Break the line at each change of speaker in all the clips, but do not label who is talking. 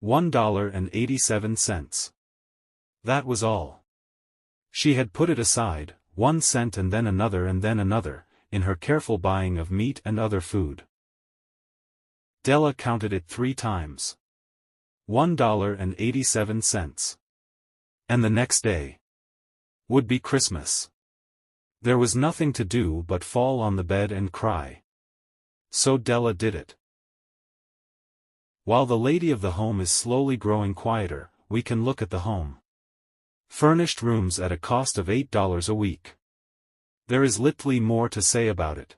$1.87. That was all. She had put it aside, 1 cent and then another, in her careful buying of meat and other food. Della counted it 3 times. $1.87. And the next day would be Christmas. There was nothing to do but fall on the bed and cry. So Della did it. While the lady of the home is slowly growing quieter, we can look at the home. Furnished rooms at a cost of $8 a week. There is little more to say about it.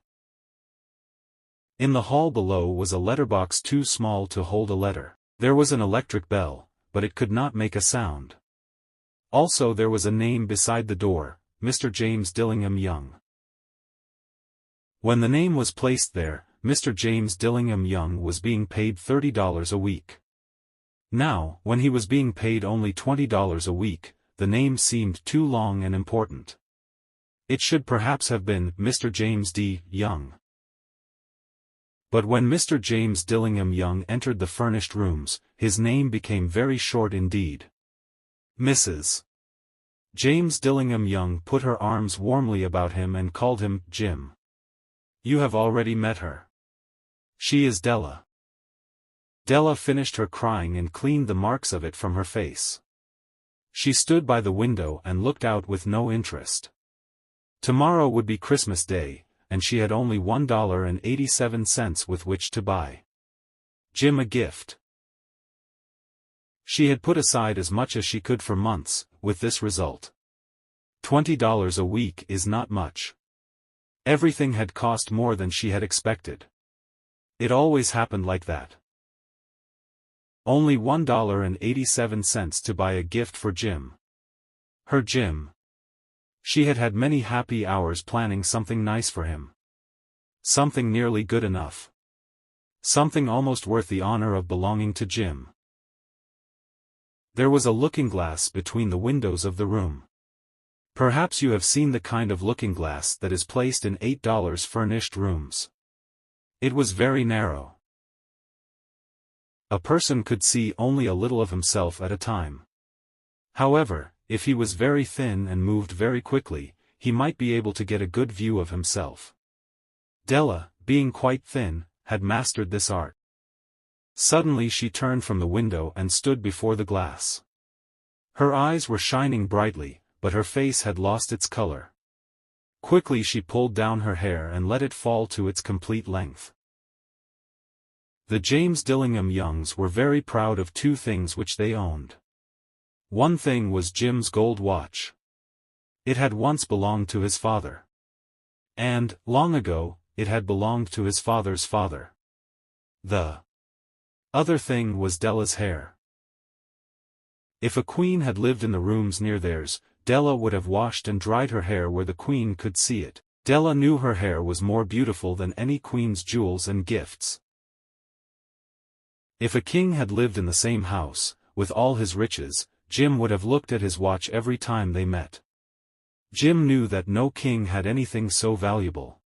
In the hall below was a letterbox too small to hold a letter. There was an electric bell, but it could not make a sound. Also there was a name beside the door, Mr. James Dillingham Young. When the name was placed there, Mr. James Dillingham Young was being paid $30 a week. Now, when he was being paid only $20 a week, the name seemed too long and important. It should perhaps have been Mr. James D. Young. But when Mr. James Dillingham Young entered the furnished rooms, his name became very short indeed. Mrs. James Dillingham Young put her arms warmly about him and called him Jim. You have already met her. She is Della. Della finished her crying and cleaned the marks of it from her face. She stood by the window and looked out with no interest. Tomorrow would be Christmas Day, and she had only $1.87 with which to buy Jim a gift. She had put aside as much as she could for months, with this result. $20 a week is not much. Everything had cost more than she had expected. It always happened like that. Only $1.87 to buy a gift for Jim. Her Jim. She had had many happy hours planning something nice for him. Something nearly good enough. Something almost worth the honor of belonging to Jim. There was a looking-glass between the windows of the room. Perhaps you have seen the kind of looking-glass that is placed in $8 furnished rooms. It was very narrow. A person could see only a little of himself at a time. However, if he was very thin and moved very quickly, he might be able to get a good view of himself. Della, being quite thin, had mastered this art. Suddenly she turned from the window and stood before the glass. Her eyes were shining brightly, but her face had lost its color. Quickly she pulled down her hair and let it fall to its complete length. The James Dillingham Youngs were very proud of 2 things which they owned. One thing was Jim's gold watch. It had once belonged to his father. And, long ago, it had belonged to his father's father. The other thing was Della's hair. If a queen had lived in the rooms near theirs, Della would have washed and dried her hair where the queen could see it. Della knew her hair was more beautiful than any queen's jewels and gifts. If a king had lived in the same house, with all his riches, Jim would have looked at his watch every time they met. Jim knew that no king had anything so valuable.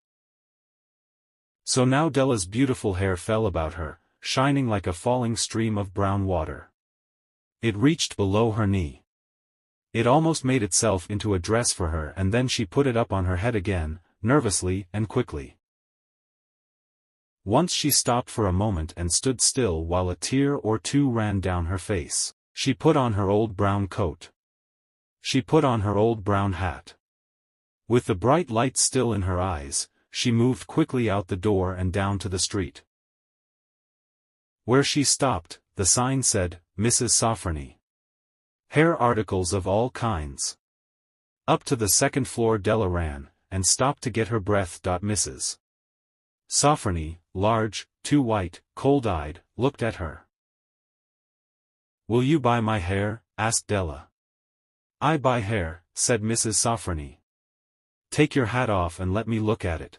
So now Della's beautiful hair fell about her, shining like a falling stream of brown water. It reached below her knee. It almost made itself into a dress for her, and then she put it up on her head again, nervously and quickly. Once she stopped for a moment and stood still while a tear or 2 ran down her face. She put on her old brown coat. She put on her old brown hat. With the bright light still in her eyes, she moved quickly out the door and down to the street. Where she stopped, the sign said, Mrs. Sofronie. Hair articles of all kinds. Up to the 2nd floor Della ran, and stopped to get her breath. Mrs. Sofronie, large, too white, cold-eyed, looked at her. Will you buy my hair? Asked Della. I buy hair, said Mrs. Sofronie. Take your hat off and let me look at it.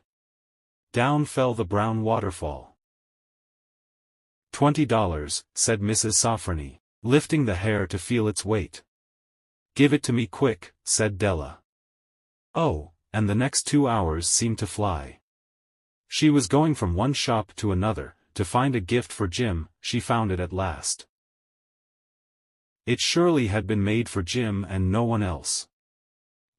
Down fell the brown waterfall. $20, said Mrs. Sofronie, lifting the hair to feel its weight. Give it to me quick, said Della. Oh, and the next 2 hours seemed to fly. She was going from one shop to another, to find a gift for Jim. She found it at last. It surely had been made for Jim and no one else.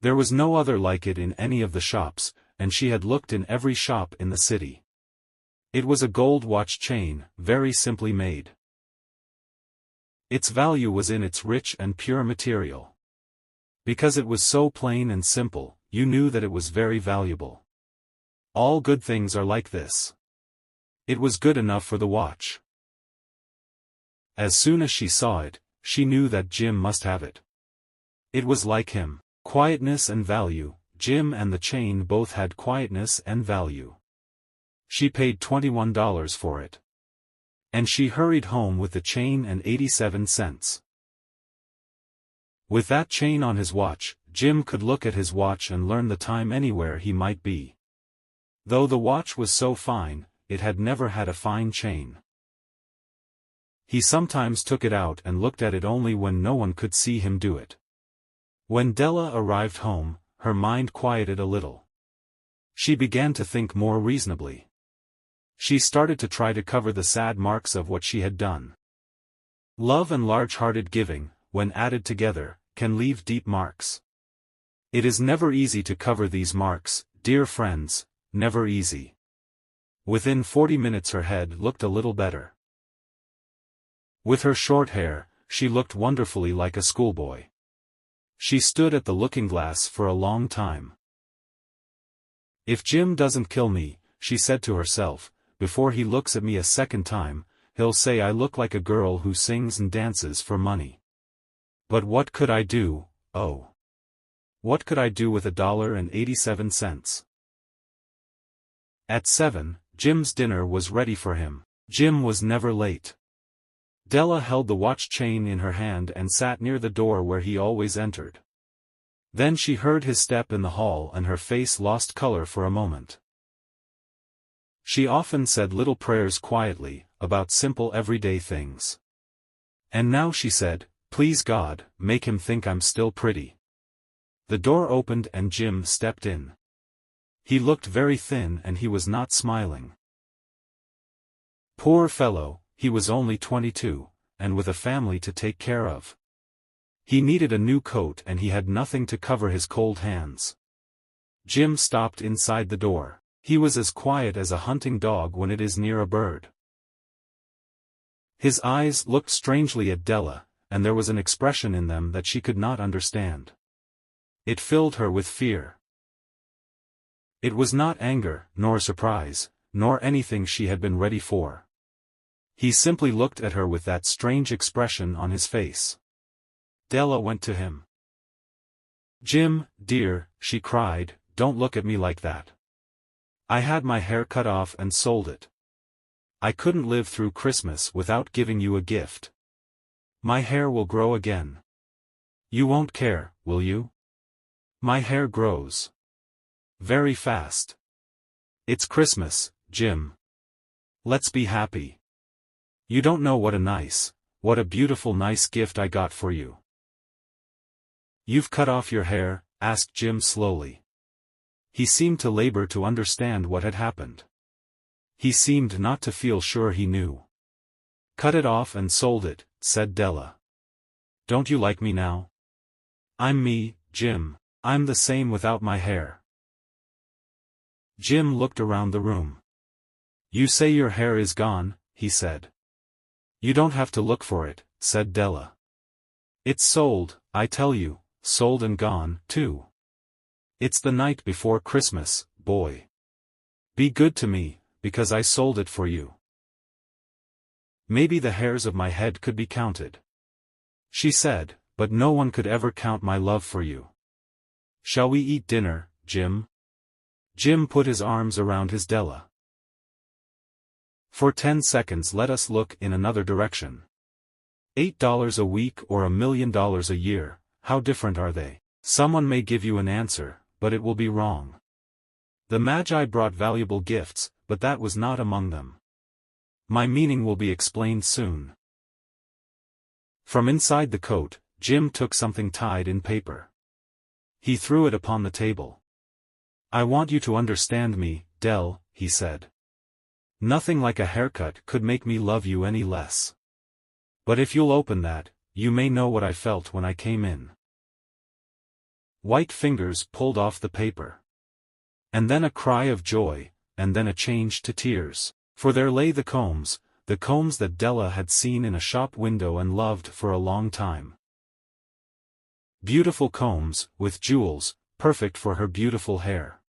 There was no other like it in any of the shops, and she had looked in every shop in the city. It was a gold watch chain, very simply made. Its value was in its rich and pure material. Because it was so plain and simple, you knew that it was very valuable. All good things are like this. It was good enough for the watch. As soon as she saw it, she knew that Jim must have it. It was like him. Quietness and value. Jim and the chain both had quietness and value. She paid $21 for it. And she hurried home with the chain and 87 cents. With that chain on his watch, Jim could look at his watch and learn the time anywhere he might be. Though the watch was so fine, it had never had a fine chain. He sometimes took it out and looked at it only when no one could see him do it. When Della arrived home, her mind quieted a little. She began to think more reasonably. She started to try to cover the sad marks of what she had done. Love and large-hearted giving, when added together, can leave deep marks. It is never easy to cover these marks, dear friends, never easy. Within 40 minutes her head looked a little better. With her short hair, she looked wonderfully like a schoolboy. She stood at the looking-glass for a long time. If Jim doesn't kill me, she said to herself, before he looks at me a second time, he'll say I look like a girl who sings and dances for money. But what could I do, oh? What could I do with $1.87? At 7, Jim's dinner was ready for him. Jim was never late. Della held the watch chain in her hand and sat near the door where he always entered. Then she heard his step in the hall and her face lost color for a moment. She often said little prayers quietly, about simple everyday things. And now she said, "Please God, make him think I'm still pretty." The door opened and Jim stepped in. He looked very thin and he was not smiling. Poor fellow, he was only 22, and with a family to take care of. He needed a new coat and he had nothing to cover his cold hands. Jim stopped inside the door. He was as quiet as a hunting dog when it is near a bird. His eyes looked strangely at Della, and there was an expression in them that she could not understand. It filled her with fear. It was not anger, nor surprise, nor anything she had been ready for. He simply looked at her with that strange expression on his face. Della went to him. "Jim, dear," she cried, "don't look at me like that. I had my hair cut off and sold it. I couldn't live through Christmas without giving you a gift. My hair will grow again. You won't care, will you? My hair grows very fast. It's Christmas, Jim. Let's be happy. You don't know what a beautiful nice gift I got for you." "You've cut off your hair?" asked Jim slowly. He seemed to labor to understand what had happened. He seemed not to feel sure he knew. "Cut it off and sold it," said Della. "Don't you like me now? I'm me, Jim. I'm the same without my hair." Jim looked around the room. "You say your hair is gone," he said. "You don't have to look for it," said Della. "It's sold, I tell you, sold and gone, too. It's the night before Christmas, boy. Be good to me, because I sold it for you. Maybe the hairs of my head could be counted," she said, "but no one could ever count my love for you. Shall we eat dinner, Jim?" Jim put his arms around his Della. "For 10 seconds let us look in another direction. $8 a week or $1 million a year, how different are they? Someone may give you an answer, but it will be wrong. The Magi brought valuable gifts, but that was not among them. My meaning will be explained soon." From inside the coat, Jim took something tied in paper. He threw it upon the table. "I want you to understand me, Dell," he said. "Nothing like a haircut could make me love you any less. But if you'll open that, you may know what I felt when I came in. White fingers pulled off the paper. And then a cry of joy, and then a change to tears. For there lay the combs that Della had seen in a shop window and loved for a long time. Beautiful combs, with jewels, perfect for her beautiful hair.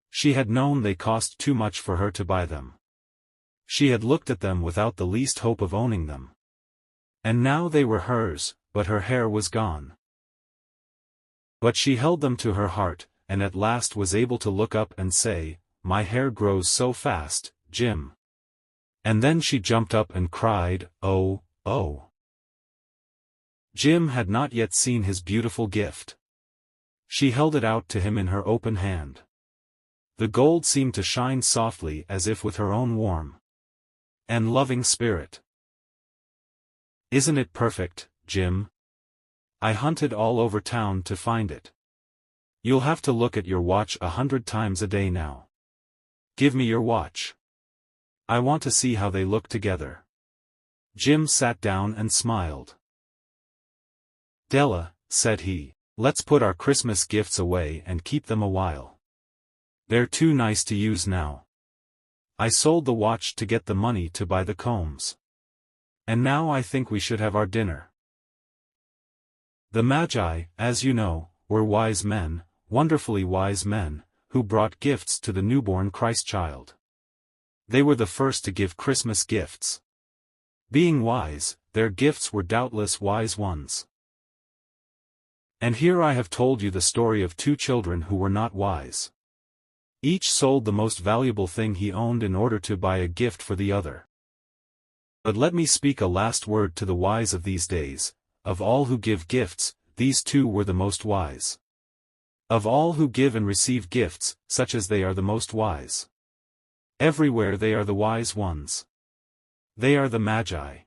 She had known they cost too much for her to buy them. She had looked at them without the least hope of owning them. And now they were hers, but her hair was gone. But she held them to her heart, and at last was able to look up and say, "My hair grows so fast, Jim." And then she jumped up and cried, "Oh, oh." Jim had not yet seen his beautiful gift. She held it out to him in her open hand. The gold seemed to shine softly as if with her own warm and loving spirit. "Isn't it perfect, Jim? I hunted all over town to find it. You'll have to look at your watch 100 times a day now. Give me your watch. I want to see how they look together." Jim sat down and smiled. "Della," said he, "let's put our Christmas gifts away and keep them a while. They're too nice to use now. I sold the watch to get the money to buy the combs. And now I think we should have our dinner." The Magi, as you know, were wise men, wonderfully wise men, who brought gifts to the newborn Christ child. They were the first to give Christmas gifts. Being wise, their gifts were doubtless wise ones. And here I have told you the story of two children who were not wise. Each sold the most valuable thing he owned in order to buy a gift for the other. But let me speak a last word to the wise of these days. Of all who give gifts, these two were the most wise. Of all who give and receive gifts, such as they are the most wise. Everywhere they are the wise ones. They are the Magi.